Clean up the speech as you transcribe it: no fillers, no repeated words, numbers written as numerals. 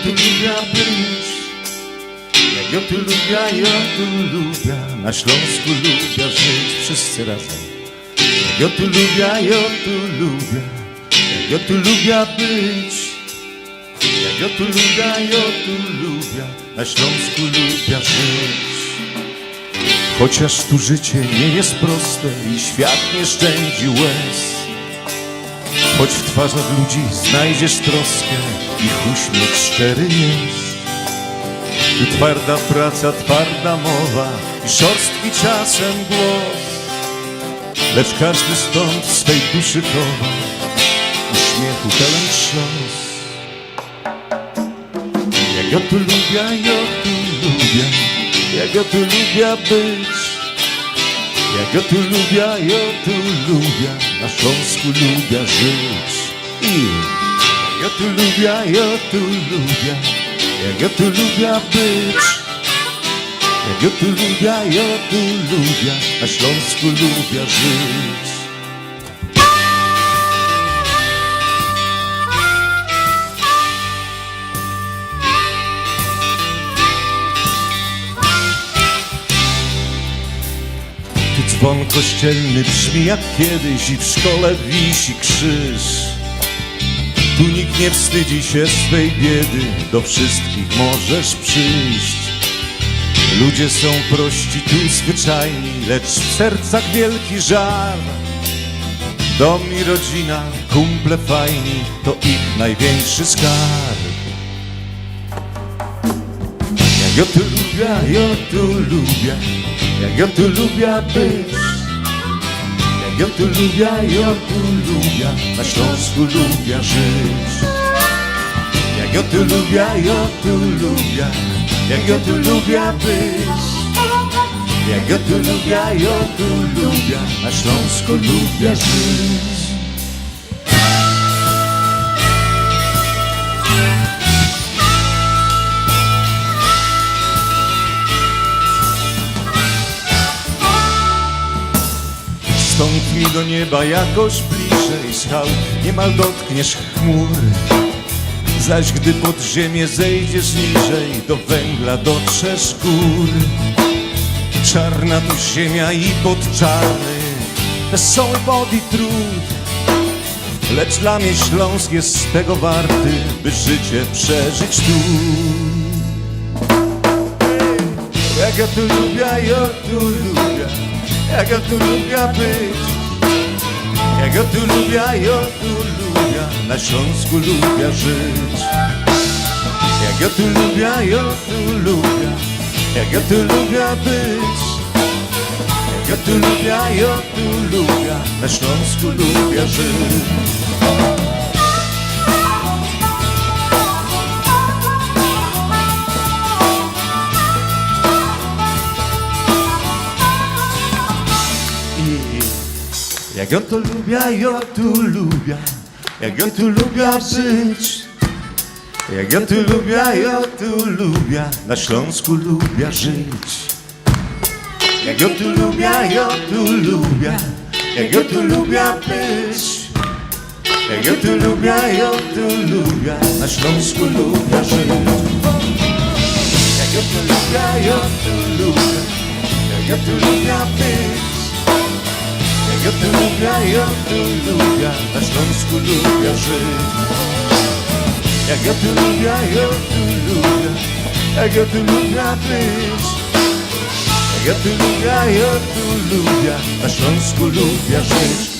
tu lubię być, jak ja tu lubię, ja tu lubię. Na Śląsku lubię żyć wszyscy razem. Jak ja tu lubię, ja tu lubię. Jak ja tu lubię być, jak ja tu lubię, ja tu lubię. Na Śląsku lubię żyć. Chociaż tu życie nie jest proste i świat nie szczędzi łez, choć w twarzach ludzi znajdziesz troskę, ich uśmiech szczery jest. Tu twarda praca, twarda mowa i szorstki czasem głos, lecz każdy stąd w swej duszy chowa uśmiechu pełen szlos. Jak ja tu lubię, ja tu lubię. Jak ja tu lubię być, jak ja tu lubię, ja tu lubię. Na Śląsku lubię żyć. I jak ja tu lubię, ja tu lubię. Jak ja tu lubię być, jak ja tu lubię, ja tu lubię. Na Śląsku lubię żyć. Dzwon kościelny brzmi jak kiedyś i w szkole wisi krzyż. Tu nikt nie wstydzi się swej biedy, do wszystkich możesz przyjść. Ludzie są prości, tu zwyczajni, lecz w sercach wielki żar. Dom i rodzina, kumple fajni, to ich największy skarb. Jak ja tu lubię, ja tu lubię. Jak ja tu lubię być, jak ja tu lubię, ja tu lubię. Na Śląsku lubię żyć. Jak ja tu lubię, ja tu lubię. Jak ja tu lubię być, jak ja tu lubię, ja tu lubię. Na Śląsku lubię żyć. Stąd mi do nieba jakoś bliżej, skał niemal dotkniesz chmur. Zaś gdy pod ziemię zejdziesz niżej, do węgla dotrzesz gór. Czarna tu ziemia i pod czarny wesoły pot i trud, lecz dla mnie Śląsk jest tego warty, by życie przeżyć tu. Jak ja tu lubię, ja tu lubię. Jak ja tu lubię być, jak ja tu lubię, ja tu lubię. Na Śląsku lubię żyć. Jak ja tu lubię, ja tu lubię. Jak ja tu lubię być, jak ja tu lubię, ja tu lubię. Na Śląsku lubię żyć. Jak ja tu lubię, ja tu lubię. Jak ja tu lubię być, jak ja tu lubię, ja tu lubię. Na Śląsku lubię żyć. Jak ja tu lubię, ja tu lubię. Jak ja tu lubię być, jak ja tu lubię, ja tu lubię. Na Śląsku lubię żyć. Jak ja tu lubię, ja tu lubię. Jak ja tu lubię być, jak ja tu lubię, ja tu lubię. Na Śląsku lubię żyć. Jak ja tu lubię, ja tu lubię. Jak ja tu lubię być, jak ja tu lubię, ja tu lubię. Na Śląsku lubię żyć.